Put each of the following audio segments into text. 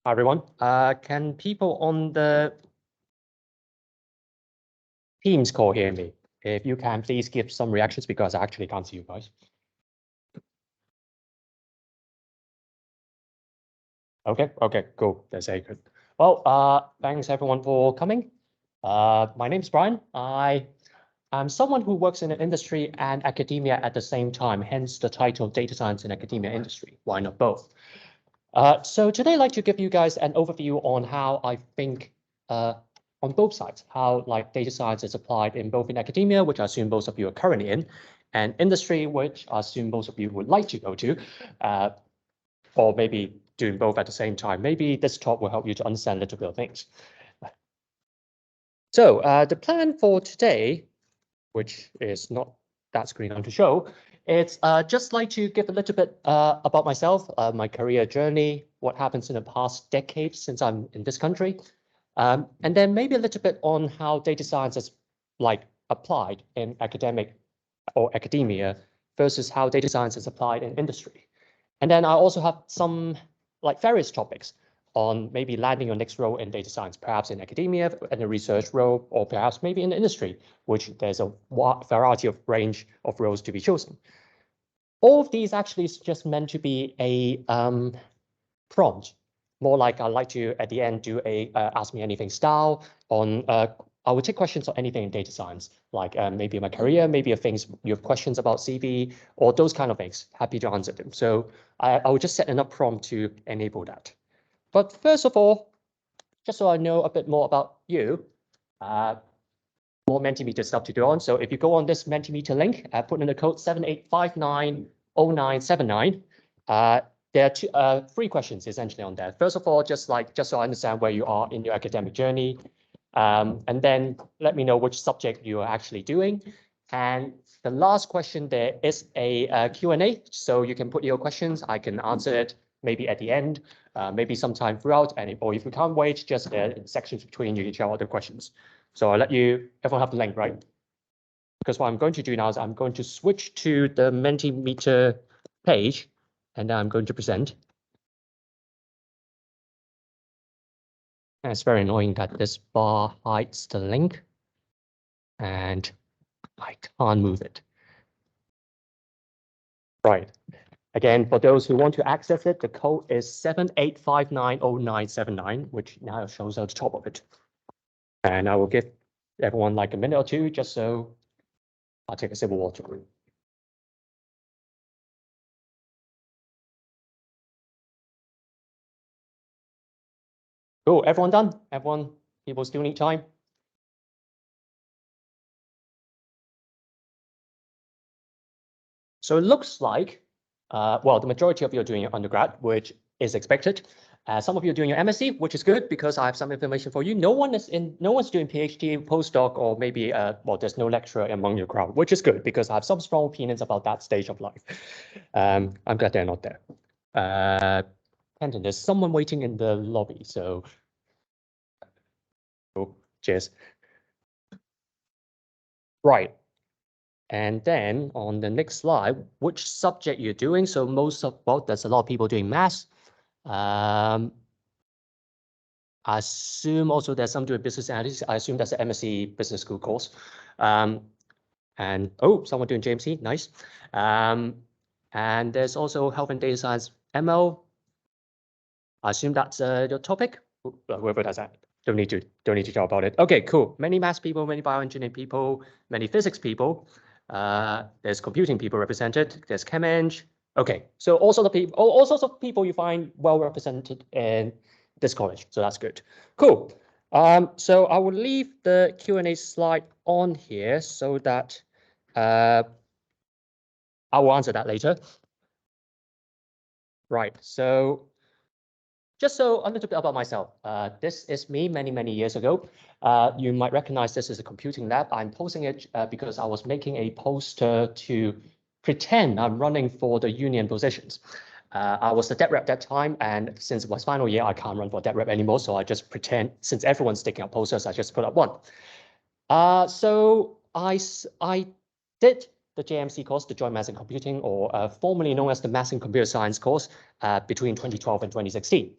Hi, everyone. Can people on the Teams call hear me? If you can, please give some reactions because I actually can't see you guys. Okay, cool. That's very good. Well, thanks everyone for coming. My name is Brian. I am someone who works in the industry and academia at the same time, hence the title Data Science in Academia Industry. Why not both? So today I'd like to give you guys an overview on how I think on both sides, how like data science is applied in both in academia, which I assume most of you are currently in, and industry, which I assume most of you would like to go to, or maybe doing both at the same time. Maybe this talk will help you to understand a little bit of things. So the plan for today, which is not that screen on to show, it's just like to give a little bit about myself, my career journey, what happens in the past decade since I'm in this country, and then maybe a little bit on how data science is like applied in academic or academia versus how data science is applied in industry. And then I also have some like various topics on maybe landing your next role in data science, perhaps in academia, in a research role, or perhaps maybe in the industry, which there's a variety of range of roles to be chosen. All of these actually is just meant to be a prompt, more like I like to, at the end, do a ask me anything style on, I would take questions on anything in data science, like maybe my career, maybe things you have questions about CV, or those kind of things, happy to answer them. So I would just set enough prompt to enable that. But first of all, just so I know a bit more about you, more Mentimeter stuff to do on. So if you go on this Mentimeter link, put in the code 78590979, there are three questions essentially on there. First of all, just so I understand where you are in your academic journey, and then let me know which subject you are actually doing. And the last question there is a Q&A, so you can put your questions. I can answer it maybe at the end, maybe sometime throughout, or if you can't wait, just there in sections between, you can share all the questions. So I'll let you, everyone have the link, right? Because what I'm going to do now is I'm going to switch to the Mentimeter page, and then I'm going to present. And it's very annoying that this bar hides the link, and I can't move it. Right. Again, for those who want to access it, the code is 78590979, which now shows at the top of it. And I will give everyone like a minute or two, just so I'll take a sip of water. Cool, everyone done? People still need time? So it looks like, well, the majority of you are doing your undergrad, which is expected. Some of you are doing your MSc, which is good because I have some information for you. No one's doing PhD, postdoc, or maybe, well, there's no lecturer among your crowd, which is good because I have some strong opinions about that stage of life. I'm glad they're not there. Kenton, there's someone waiting in the lobby, so cheers. Right. And then on the next slide, which subject you're doing. So there's a lot of people doing maths. I assume also there's some doing business analytics. I assume that's an MSc Business School course. And oh, someone doing JMC, nice. And there's also health and data science, ML. I assume that's your topic. Whoever does that, don't need to talk about it. Okay, cool. Many maths people, many bioengineering people, many physics people. There's computing people represented. There's chem-eng. Okay, so all sorts of people you find well represented in this college. So that's good. Cool. So I will leave the Q&A slide on here so that I will answer that later. Right. So just so a little bit about myself. This is me many years ago. You might recognize this as a computing lab. I'm posting it because I was making a poster to pretend I'm running for the union positions. I was the debt rep at that time, and since it was final year, I can't run for debt rep anymore. So I just pretend, since everyone's sticking up posters, I just put up one. So I did the JMC course, the Joint Maths and Computing, or formerly known as the Maths and Computer Science course, between 2012 and 2016.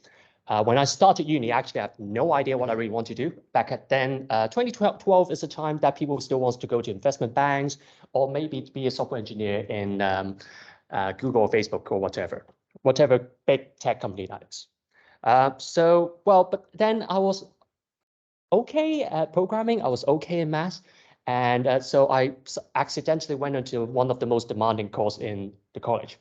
When I started uni, actually, I have no idea what I really want to do. Back then, 2012 is a time that people still want to go to investment banks or maybe be a software engineer in Google or Facebook or whatever big tech company that is. But then I was okay at programming. I was okay in math. And so I accidentally went into one of the most demanding courses in the college.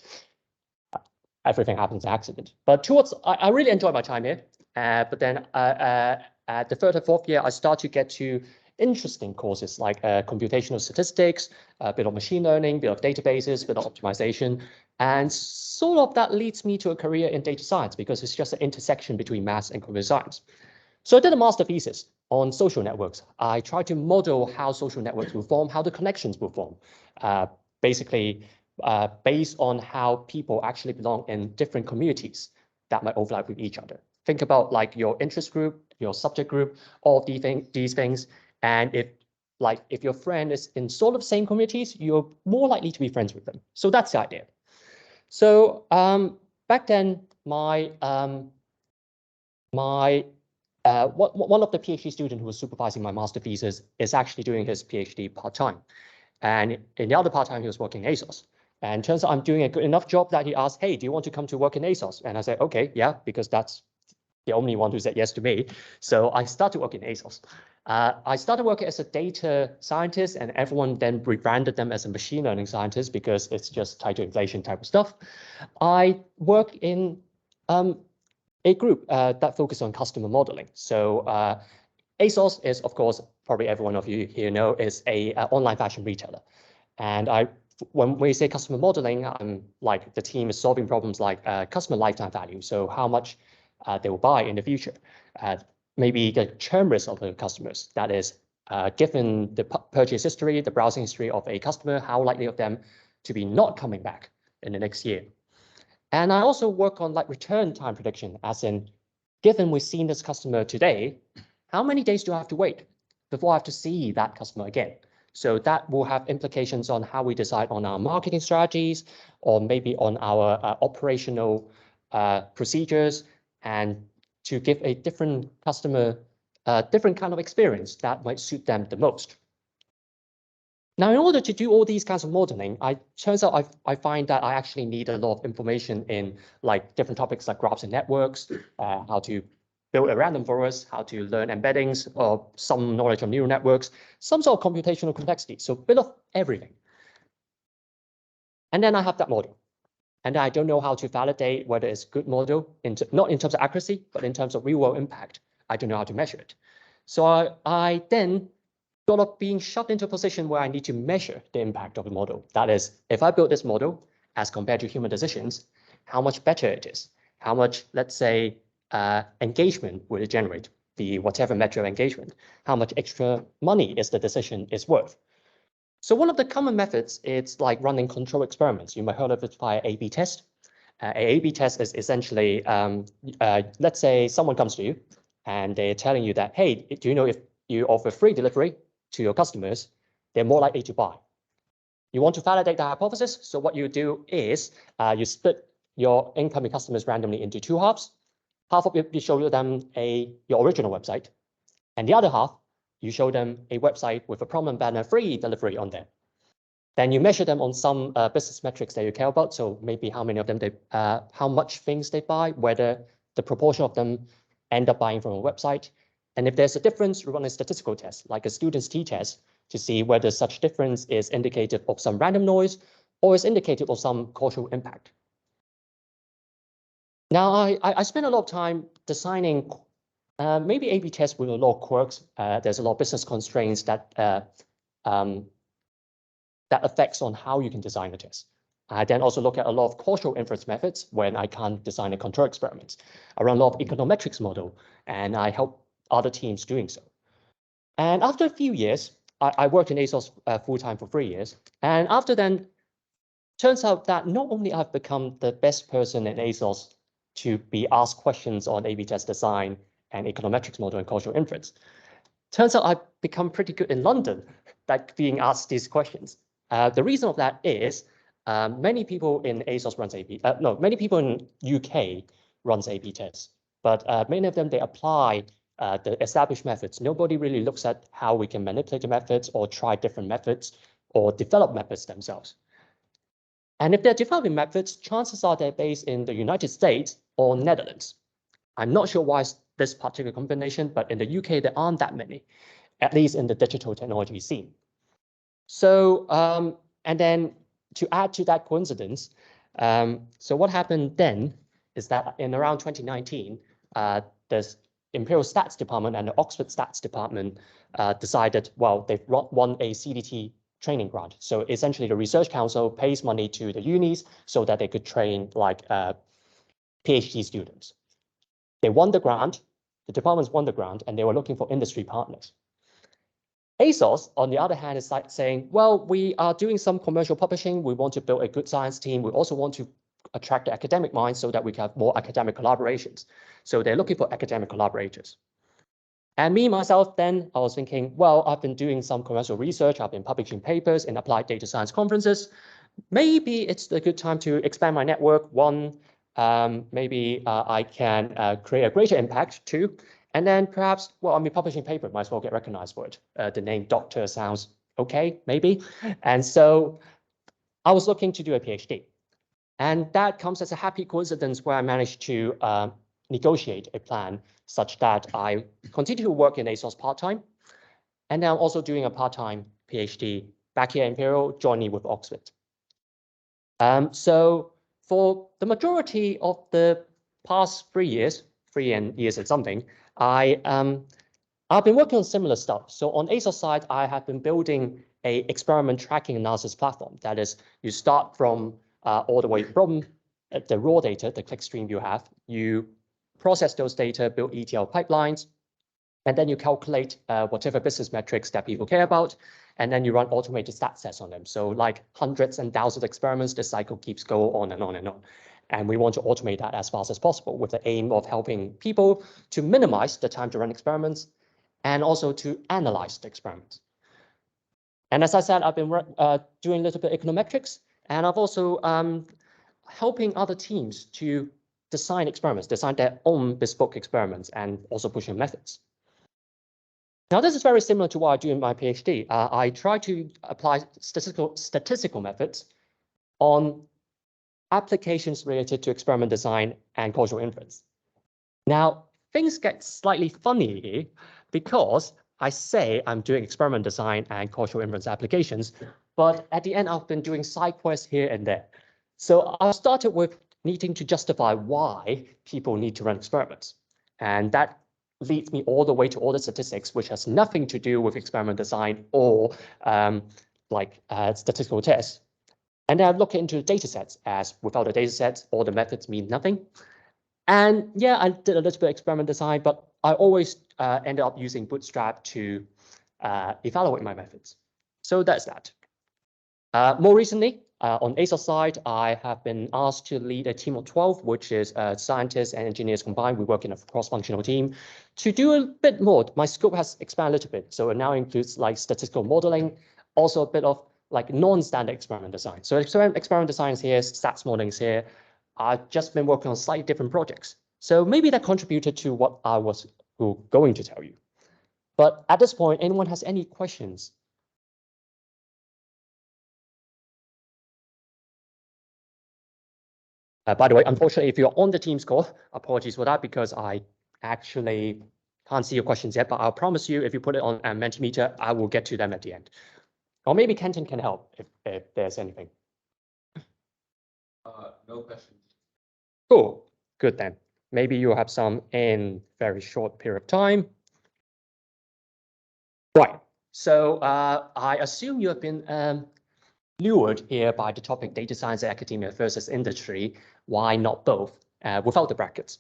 Everything happens by accident. But I really enjoyed my time here. But then at the third or fourth year, I started to get to interesting courses like computational statistics, a bit of machine learning, a bit of databases, a bit of optimization. And sort of that leads me to a career in data science because it's just an intersection between maths and computer science. So I did a master thesis on social networks. I tried to model how social networks will form, how the connections will form. Basically, based on how people actually belong in different communities that might overlap with each other. Think about like your interest group, your subject group, all of these things. And if your friend is in sort of same communities, you're more likely to be friends with them. So that's the idea. So back then, one of the PhD students who was supervising my master thesis is actually doing his PhD part-time. And in the other part-time, he was working in ASOS. And turns out I'm doing a good enough job that he asked, hey, do you want to come to work in ASOS? And I said, okay, yeah, because that's the only one who said yes to me. So I started working in ASOS. I started working as a data scientist, and everyone then rebranded them as a machine learning scientist because it's just tied to inflation type of stuff. I work in a group that focuses on customer modeling. So ASOS is, of course, probably every one of you here know, is a online fashion retailer. And when we say customer modeling, like the team is solving problems like customer lifetime value. So how much they will buy in the future. Maybe the churn risk of the customers. That is, given the purchase history, the browsing history of a customer, how likely of them to be not coming back in the next year. And I also work on like return time prediction, as in, given we've seen this customer today, how many days do I have to wait before I have to see that customer again? So that will have implications on how we decide on our marketing strategies, or maybe on our operational procedures, and to give a different customer, different kind of experience that might suit them the most. Now, in order to do all these kinds of modeling, turns out I find that I actually need a lot of information in like different topics like graphs and networks, how to build a random forest, how to learn embeddings, or some knowledge of neural networks, some sort of computational complexity. So a bit of everything. And then I have that model. And I don't know how to validate whether it's a good model, not in terms of accuracy, but in terms of real-world impact. I don't know how to measure it. So I then sort of being shoved into a position where I need to measure the impact of the model. That is, if I build this model as compared to human decisions, how much better it is, how much, let's say, engagement will it generate, the whatever measure of engagement, how much extra money is the decision is worth. So one of the common methods is like running control experiments. You might have heard of it via A/B test. An A/B test is essentially, let's say someone comes to you and they're telling you that, hey, do you know if you offer free delivery to your customers, they're more likely to buy. You want to validate the hypothesis. So what you do is you split your incoming customers randomly into two halves. Half of it, you show them your original website, and the other half, you show them a website with a prominent banner free delivery on there. Then you measure them on some business metrics that you care about. So maybe how many of them how much things they buy, whether the proportion of them end up buying from a website. And if there's a difference, we run a statistical test, like a student's t-test, to see whether such difference is indicative of some random noise or is indicative of some causal impact. Now, I spent a lot of time designing maybe A/B tests with a lot of quirks. There's a lot of business constraints that affects on how you can design a test. I then also look at a lot of causal inference methods when I can't design a control experiment. I run a lot of econometrics model, and I help other teams doing so. And after a few years, I worked in ASOS full-time for 3 years. And after then, turns out that not only I've become the best person in ASOS to be asked questions on A/B test design and econometrics model and causal inference, turns out I've become pretty good in London at being asked these questions. The reason of that is many people in ASOS runs many people in UK runs A/B tests. but many of them, they apply the established methods. Nobody really looks at how we can manipulate the methods or try different methods or develop methods themselves. And if they're developing methods, chances are they're based in the United States or Netherlands. I'm not sure why this particular combination, but in the UK, there aren't that many, at least in the digital technology scene. So, and then to add to that coincidence, so what happened then is that in around 2019, the Imperial Stats Department and the Oxford Stats Department decided, well, they've won a CDT training grant. So essentially the Research Council pays money to the unis so that they could train like PhD students. They won the grant, the departments won the grant, and they were looking for industry partners. ASOS, on the other hand, is like saying, well, we are doing some commercial publishing. We want to build a good science team. We also want to attract the academic mind so that we can have more academic collaborations. So they're looking for academic collaborators. And me, myself, then I was thinking, well, I've been doing some commercial research. I've been publishing papers in applied data science conferences. Maybe it's a good time to expand my network. One, maybe I can create a greater impact. Two, and then perhaps, well, I'm publishing a paper, might as well get recognized for it. The name doctor sounds okay, maybe. And so I was looking to do a PhD. And that comes as a happy coincidence where I managed to negotiate a plan such that I continue to work in ASOS part-time. And now I'm also doing a part-time PhD back here at Imperial, joining with Oxford. So for the majority of the past 3 years, 3 years and something, I've been working on similar stuff. So on ASOS side, I have been building a experiment tracking analysis platform. That is, you start from all the way from the raw data, the clickstream you have, you process those data, build ETL pipelines, and then you calculate whatever business metrics that people care about, and then you run automated stat sets on them. So like hundreds and thousands of experiments, the cycle keeps going on and on and on. And we want to automate that as fast as possible with the aim of helping people to minimize the time to run experiments and also to analyze the experiments. And as I said, I've been doing a little bit of econometrics, and I've also helping other teams to design experiments, design their own bespoke experiments, and also pushing methods. Now, this is very similar to what I do in my PhD. I try to apply statistical methods on applications related to experiment design and causal inference. Now, things get slightly funny here because I say I'm doing experiment design and causal inference applications, but at the end, I've been doing side quests here and there. So I started with needing to justify why people need to run experiments. And that leads me all the way to all the statistics, which has nothing to do with experiment design or statistical tests. And then I look into data sets, as without the data sets, all the methods mean nothing. And yeah, I did a little bit of experiment design, but I always ended up using Bootstrap to evaluate my methods. So that's that. More recently, on ASOS side, I have been asked to lead a team of 12, which is scientists and engineers combined. We work in a cross-functional team to do a bit more. My scope has expanded a little bit. So it now includes like statistical modeling, also a bit of like non-standard experiment design. So experiment design is here, stats modeling is here. I've just been working on slightly different projects. So maybe that contributed to what I was going to tell you. But at this point, anyone has any questions? By the way, unfortunately, if you're on the Teams call, apologies for that because I actually can't see your questions yet, but I'll promise you if you put it on Mentimeter, I will get to them at the end. Or maybe Kenton can help if there's anything. No questions. Cool, good then. Maybe you'll have some in very short period of time. Right, so I assume you have been lured here by the topic data science academia versus industry. Why not both without the brackets?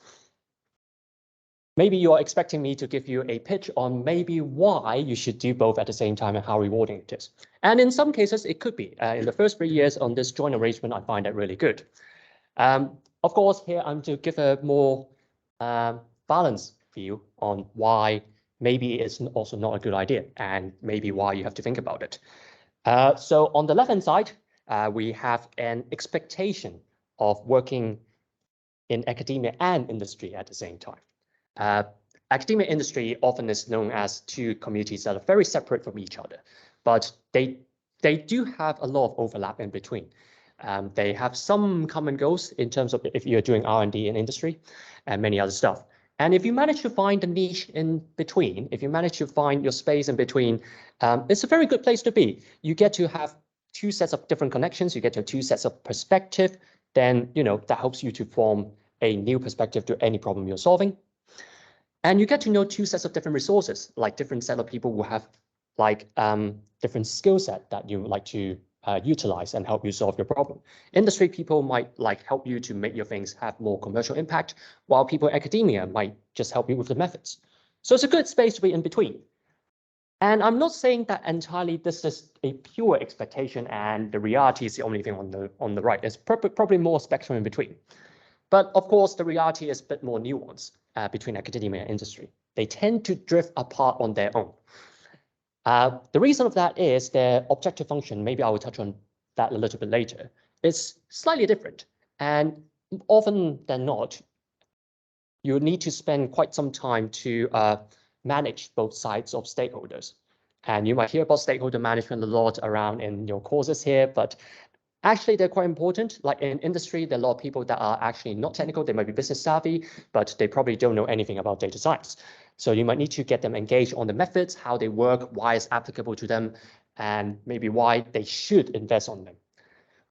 Maybe you're expecting me to give you a pitch on maybe why you should do both at the same time and how rewarding it is. And in some cases, it could be. In the first 3 years on this joint arrangement, I find that really good. Of course, here I'm to give a more balanced view on why maybe it's also not a good idea and maybe why you have to think about it. So on the left-hand side, we have an expectation of working in academia and industry at the same time. Academia industry often is known as two communities that are very separate from each other, but they do have a lot of overlap in between. They have some common goals in terms of if you're doing R&D in industry and many other stuff. And if you manage to find a niche in between, if you manage to find your space in between, it's a very good place to be. You get to have two sets of different connections, you get to two sets of perspective, then that helps you to form a new perspective to any problem you're solving. And you get to know two sets of different resources, like different set of people who have like different skill set that you would like to utilize and help you solve your problem. Industry people might like help you to make your things have more commercial impact, while people in academia might just help you with the methods. So it's a good space to be in between. And I'm not saying that entirely this is a pure expectation and the reality is the only thing on the right. There's probably more spectrum in between. But of course, the reality is a bit more nuanced between academia and industry. They tend to drift apart on their own. The reason of that is their objective function, maybe I will touch on that a little bit later, is slightly different. And often than not, you need to spend quite some time to manage both sides of stakeholders. And you might hear about stakeholder management a lot around in your courses here, but actually, they're quite important. Like in industry, there are a lot of people that are actually not technical. They might be business savvy, but they probably don't know anything about data science. So you might need to get them engaged on the methods, how they work, why it's applicable to them, and maybe why they should invest on them.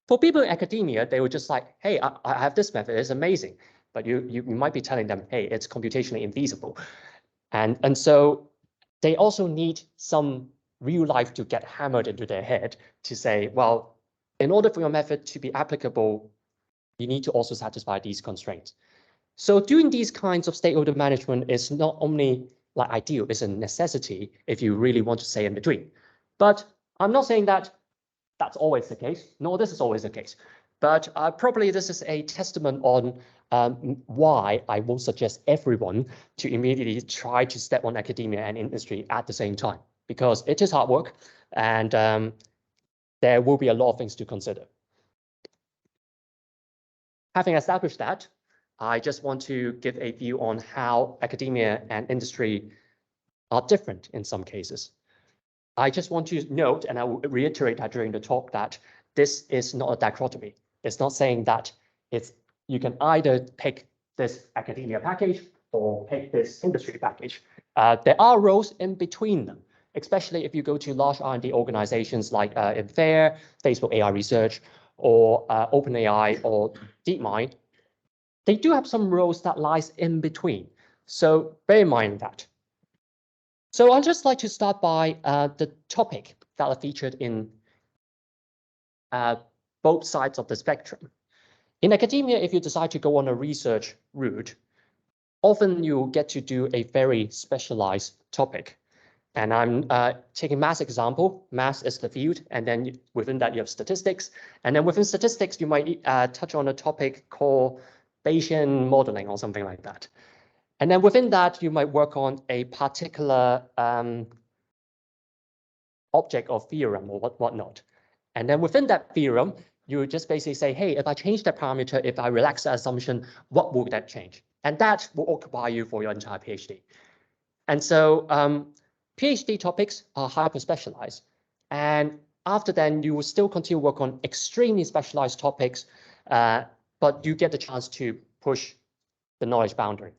For people in academia, they were just like, hey, I have this method, it's amazing. But you might be telling them, hey, it's computationally infeasible. And so they also need some real life to get hammered into their head to say, well, in order for your method to be applicable, you need to also satisfy these constraints. So doing these kinds of stakeholder management is not only like ideal, it's a necessity if you really want to stay in between. But I'm not saying that that's always the case, nor this is always the case. But probably this is a testament on why I won't suggest everyone to immediately try to step on academia and industry at the same time, because it is hard work and there will be a lot of things to consider. Having established that, I just want to give a view on how academia and industry are different in some cases. I just want to note, and I will reiterate that during the talk, that this is not a dichotomy. It's not saying that you can either pick this academia package or pick this industry package. There are roles in between them, especially if you go to large R&D organizations like Imperial, Facebook AI Research, or OpenAI or DeepMind. They do have some roles that lies in between. So bear in mind that. So I'd just like to start by the topic that are featured in both sides of the spectrum. In academia, if you decide to go on a research route, often you get to do a very specialized topic. And I'm taking math example. Math is the field, and then within that you have statistics. And then within statistics, you might touch on a topic called Bayesian modeling or something like that. And then within that, you might work on a particular object or theorem or whatnot. And then within that theorem, you just basically say, hey, if I change that parameter, if I relax that assumption, what will that change? And that will occupy you for your entire PhD. And so PhD topics are hyper specialized. And after then, you will still continue to work on extremely specialized topics, but you get the chance to push the knowledge boundary.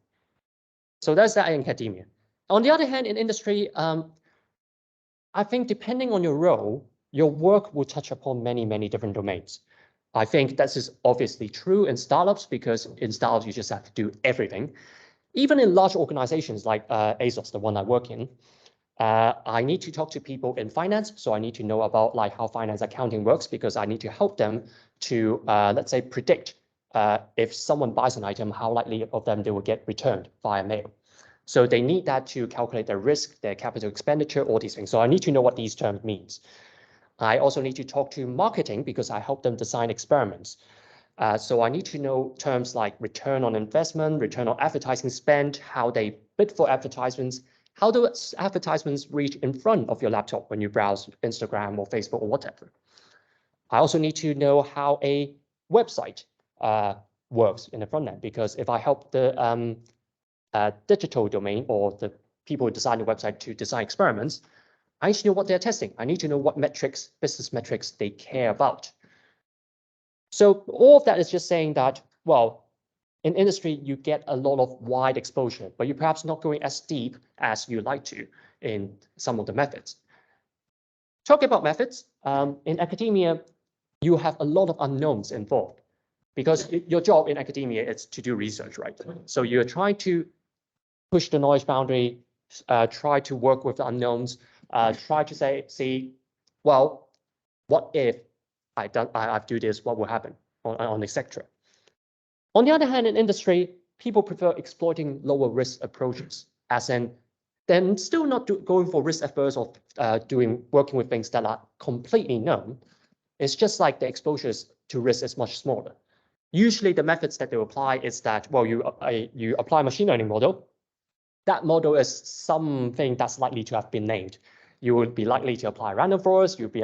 So that's that in academia. On the other hand, in industry, I think depending on your role, your work will touch upon many, many different domains. I think that is obviously true in startups, because in startups, you just have to do everything. Even in large organizations like ASOS, the one I work in, I need to talk to people in finance. So I need to know about like how finance accounting works, because I need to help them to, let's say, predict if someone buys an item, how likely of them they will get returned via mail. So they need that to calculate their risk, their capital expenditure, all these things. So I need to know what these terms means. I also need to talk to marketing, because I help them design experiments. So I need to know terms like return on investment, return on advertising spend, how they bid for advertisements, how do advertisements reach in front of your laptop when you browse Instagram or Facebook or whatever. I also need to know how a website works in the front end, because if I help the digital domain or the people who design the website to design experiments, I need to know what they're testing. I need to know what metrics, business metrics they care about. So all of that is just saying that, well, in industry, you get a lot of wide exposure, but you're perhaps not going as deep as you like to in some of the methods. Talking about methods, in academia, you have a lot of unknowns involved because your job in academia is to do research, right? So you're trying to push the knowledge boundary, try to work with the unknowns, try to see, well, what if I do this, what will happen on etc. On the other hand, in industry, people prefer exploiting lower risk approaches, as in then still not going for risk averse or working with things that are completely known. It's just like the exposures to risk is much smaller. Usually the methods that they apply is that, well, you apply a machine learning model. That model is something that's likely to have been named. You would be likely to apply random forest, you'd be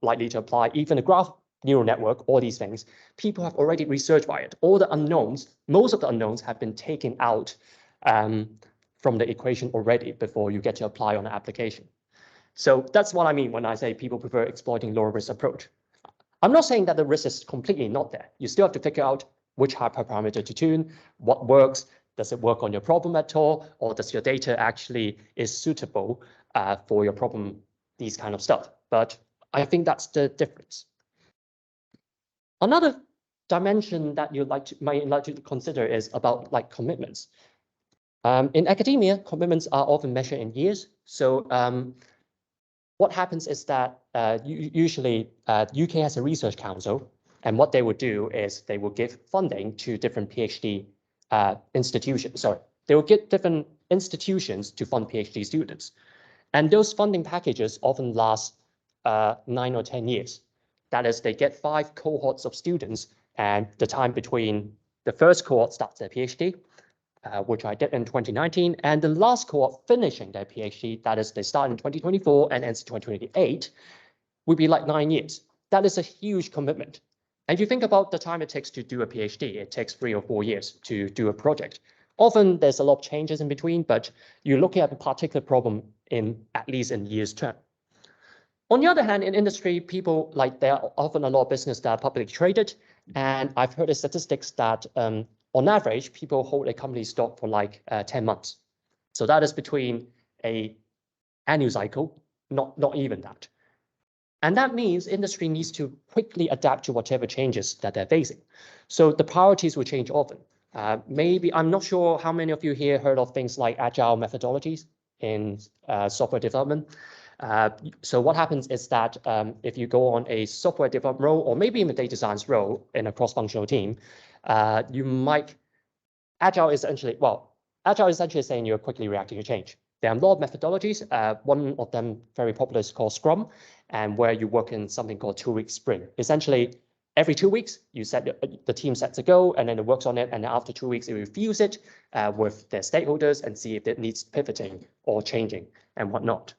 likely to apply even a graph neural network, all these things. People have already researched by it. All the unknowns, most of the unknowns have been taken out from the equation already before you get to apply on an application. So that's what I mean when I say people prefer exploiting lower risk approach. I'm not saying that the risk is completely not there. You still have to figure out which hyperparameter to tune, what works, does it work on your problem at all, or does your data actually is suitable for your problem, these kind of stuff. But I think that's the difference. Another dimension that you might like to consider is about like commitments. In academia, commitments are often measured in years. So what happens is that usually UK has a research council, and what they would do is they will give funding to different PhD institutions. Sorry, they will get different institutions to fund PhD students. And those funding packages often last 9 or 10 years. That is, they get 5 cohorts of students, and the time between the first cohort starts their PhD, which I did in 2019, and the last cohort finishing their PhD, that is, they start in 2024 and ends in 2028, would be like 9 years. That is a huge commitment. And if you think about the time it takes to do a PhD, it takes 3 or 4 years to do a project. Often there's a lot of changes in between, but you're looking at a particular problem in at least in years term. On the other hand, in industry, people there are often a lot of business that are publicly traded. And I've heard the statistics that on average, people hold a company stock for like 10 months. So that is between a annual cycle, not even that. And that means industry needs to quickly adapt to whatever changes that they're facing. So the priorities will change often. Maybe, I'm not sure how many of you here heard of things like agile methodologies in software development. So what happens is that if you go on a software development role, or maybe in a data science role in a cross-functional team, Agile is essentially saying you're quickly reacting to change. There are a lot of methodologies. One of them very popular is called Scrum, and where you work in something called 2-week sprint. Essentially, every 2 weeks, the team sets a goal, and then it works on it, and then after 2 weeks, it reviews it with their stakeholders and see if it needs pivoting or changing and whatnot.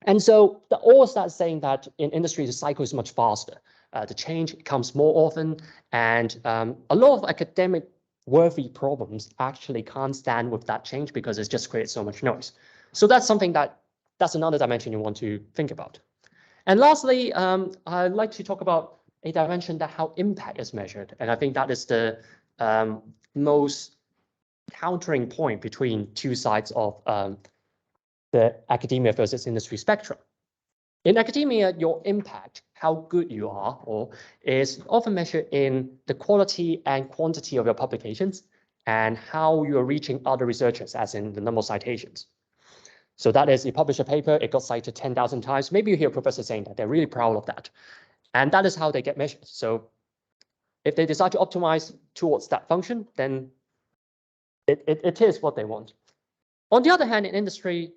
And so all starts saying that in industry, the cycle is much faster. The change comes more often, and a lot of academic worthy problems actually can't stand with that change because it just creates so much noise. So that's something that's another dimension you want to think about. And lastly, I'd like to talk about a dimension that how impact is measured. And I think that is the most countering point between two sides of the academia versus industry spectrum. In academia, your impact, how good you are, is often measured in the quality and quantity of your publications and how you're reaching other researchers, as in the number of citations. So that is, you publish a paper, it got cited 10,000 times. Maybe you hear a professor saying that they're really proud of that. And that is how they get measured. So if they decide to optimize towards that function, then it is what they want. On the other hand, in industry,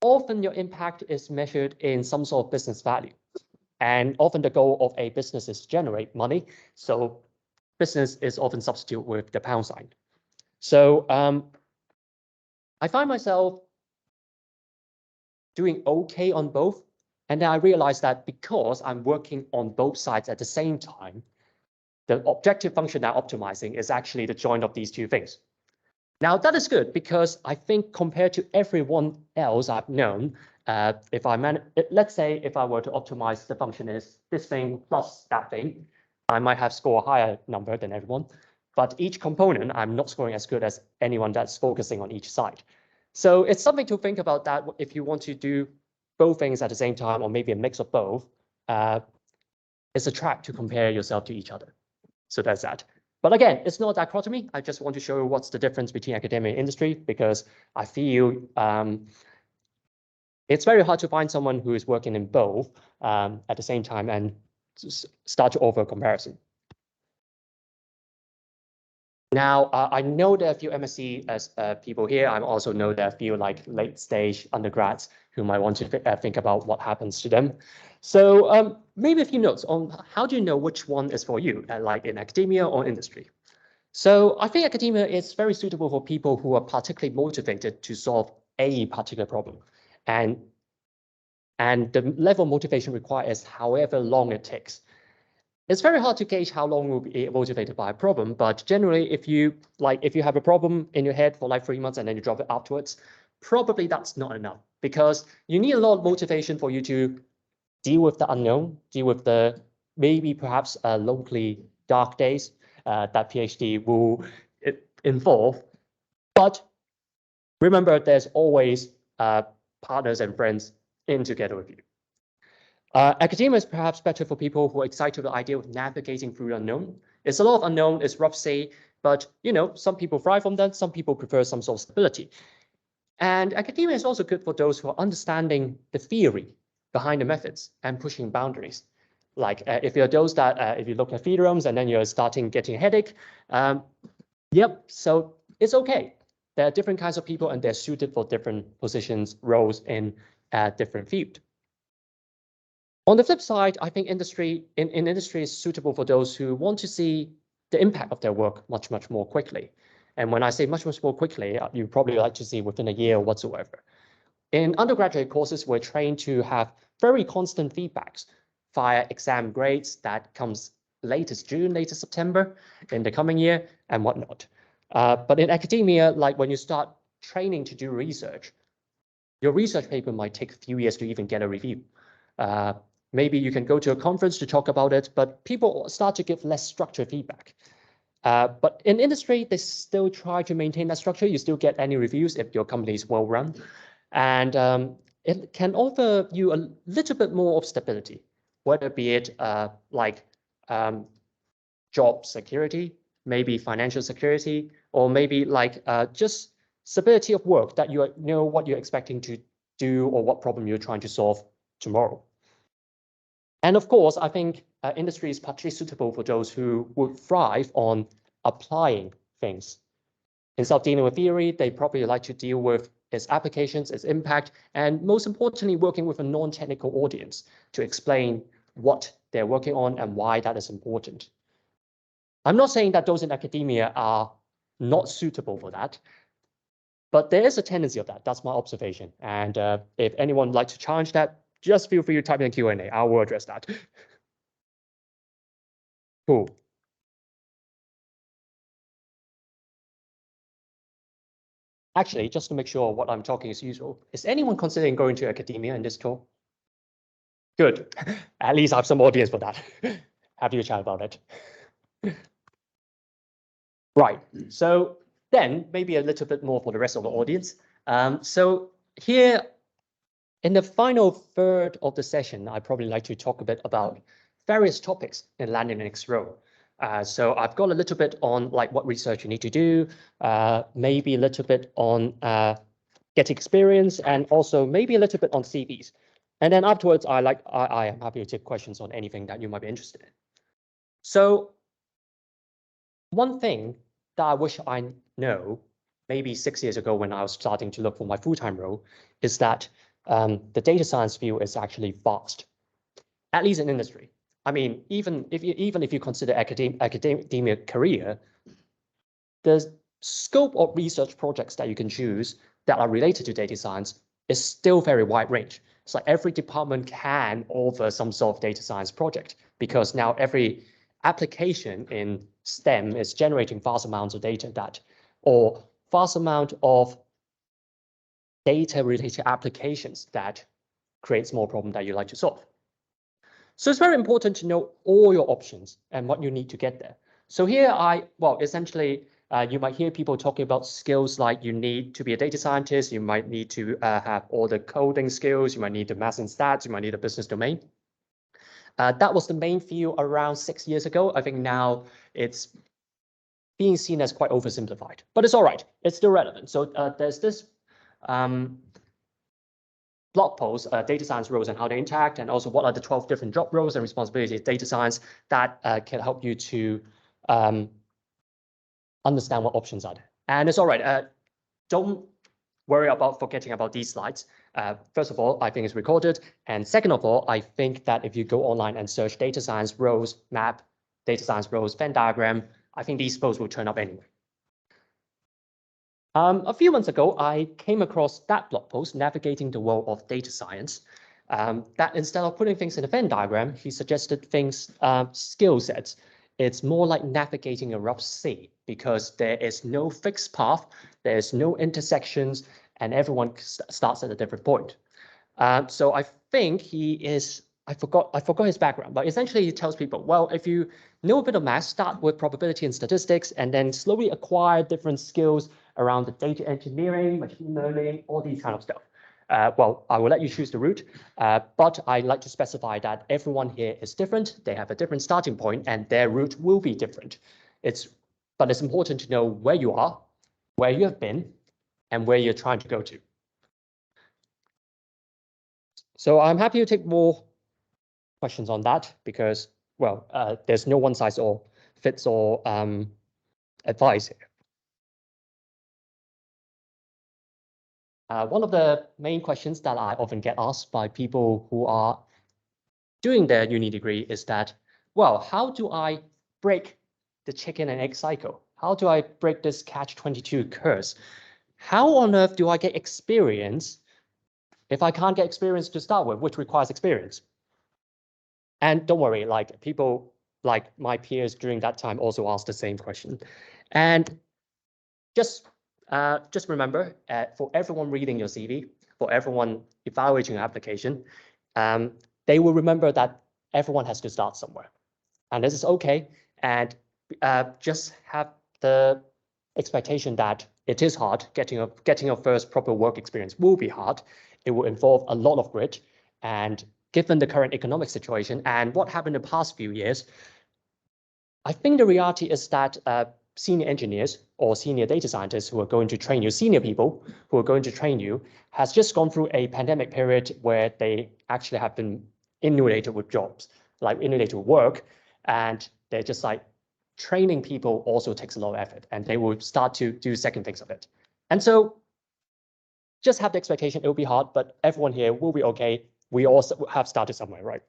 often your impact is measured in some sort of business value. And often the goal of a business is to generate money. So business is often substituted with the pound sign. So I find myself doing okay on both. And then I realized that because I'm working on both sides at the same time, the objective function I'm optimizing is actually the joint of these two things. Now, that is good because I think compared to everyone else I've known, let's say if I were to optimize the function is this thing plus that thing, I might have scored a higher number than everyone. But each component, I'm not scoring as good as anyone that's focusing on each side. So it's something to think about that if you want to do both things at the same time, or maybe a mix of both, it's a trap to compare yourself to each other. So that's that. But again, it's not a dichotomy. I just want to show you what's the difference between academia and industry, because I feel it's very hard to find someone who is working in both at the same time and start to offer a comparison. Now, I know there are a few MSc as people here. I also know there are a few like late stage undergrads who might want to think about what happens to them. So maybe a few notes on how do you know which one is for you, like in academia or industry. So I think academia is very suitable for people who are particularly motivated to solve a particular problem. And the level of motivation required is however long it takes. It's very hard to gauge how long you'll be motivated by a problem, but generally, if you have a problem in your head for like 3 months and then you drop it afterwards, probably that's not enough, because you need a lot of motivation for you to deal with the unknown, deal with the maybe perhaps locally dark days that PhD will involve. But remember, there's always partners and friends in together with you. Academia is perhaps better for people who are excited with the idea of navigating through the unknown. It's a lot of unknown, it's rough say, but some people thrive on that, some people prefer some sort of stability. And academia is also good for those who are understanding the theory behind the methods and pushing boundaries. Like if you're those that, if you look at theorems and then you're starting getting a headache, yep, so it's okay. There are different kinds of people and they're suited for different positions, roles in a different field. On the flip side, I think industry is suitable for those who want to see the impact of their work much, much more quickly. And when I say much, much more quickly, you probably like to see within a year or whatsoever. In undergraduate courses, we're trained to have very constant feedbacks via exam grades that comes latest June, latest September in the coming year and whatnot. But in academia, like when you start training to do research, your research paper might take a few years to even get a review. Maybe you can go to a conference to talk about it, but people start to give less structured feedback. But in industry, they still try to maintain that structure. You still get any reviews if your company is well run. And it can offer you a little bit more of stability, whether be it job security, maybe financial security, or maybe just stability of work that you know what you're expecting to do or what problem you're trying to solve tomorrow. And of course, I think industry is particularly suitable for those who would thrive on applying things. Instead of dealing with theory, they probably like to deal with its applications, its impact, and most importantly, working with a non-technical audience to explain what they're working on and why that is important. I'm not saying that those in academia are not suitable for that, but there is a tendency of that. That's my observation. And if anyone would like to challenge that, just feel free to type in Q&A. I will address that. Cool. Actually, just to make sure what I'm talking is useful, is anyone considering going to academia in this talk? Good. At least I have some audience for that. Happy to chat about it. Right. So then maybe a little bit more for the rest of the audience. So here in the final third of the session, I'd probably like to talk a bit about various topics in landing the next role. So I've got a little bit on like what research you need to do, maybe a little bit on get experience, and also maybe a little bit on CVs. And then afterwards, I am happy to take questions on anything that you might be interested in. So one thing that I wish I know maybe 6 years ago when I was starting to look for my full-time role is that the data science field is actually vast, at least in industry. I mean, even if you consider academia career, the scope of research projects that you can choose that are related to data science is still very wide range. It's like every department can offer some sort of data science project because now every application in STEM is generating vast amounts of data that, or vast amount of data-related applications that creates more problem that you like to solve. So it's very important to know all your options and what you need to get there. So here essentially, you might hear people talking about skills like you need to be a data scientist, you might need to have all the coding skills, you might need the math and stats, you might need a business domain. That was the main field around 6 years ago. I think now it's being seen as quite oversimplified, but it's all right. It's still relevant. So there's this blog post, data science roles and how they interact, and also what are the 12 different job roles and responsibilities of data science that can help you to understand what options are there. And it's all right. Don't worry about forgetting about these slides. First of all, I think it's recorded. And second of all, I think that if you go online and search data science roles map, data science roles Venn diagram, I think these posts will turn up anyway. A few months ago, I came across that blog post, Navigating the World of Data Science, that instead of putting things in a Venn diagram, he suggested things, skill sets. It's more like navigating a rough sea because there is no fixed path, there's no intersections, and everyone starts at a different point. So I think he is, I forgot his background, but essentially he tells people, well, if you know a bit of math, start with probability and statistics, and then slowly acquire different skills around the data engineering, machine learning, all these kind of stuff. Well, I will let you choose the route, but I like to specify that everyone here is different. They have a different starting point, and their route will be different. But it's important to know where you are, where you have been, and where you're trying to go to. So I'm happy to take more questions on that because, well, there's no one size all fits all advice here. One of the main questions that I often get asked by people who are doing their uni degree is that, well, how do I break the chicken and egg cycle? How do I break this catch-22 curse? How on earth do I get experience if I can't get experience to start with, which requires experience? And don't worry, like people like my peers during that time also asked the same question. And just remember, for everyone reading your CV, for everyone evaluating your application, they will remember that everyone has to start somewhere. And this is okay. And just have the expectation that it is hard. Getting your first proper work experience will be hard. It will involve a lot of grit. And given the current economic situation and what happened in the past few years, I think the reality is that senior engineers or senior data scientists who are going to train you, senior people who are going to train you, has just gone through a pandemic period where they actually have been inundated with jobs, like inundated with work, and they're just like training people also takes a lot of effort, and they will start to do second things of it. And so just have the expectation it will be hard, but everyone here will be okay. We also have started somewhere, right?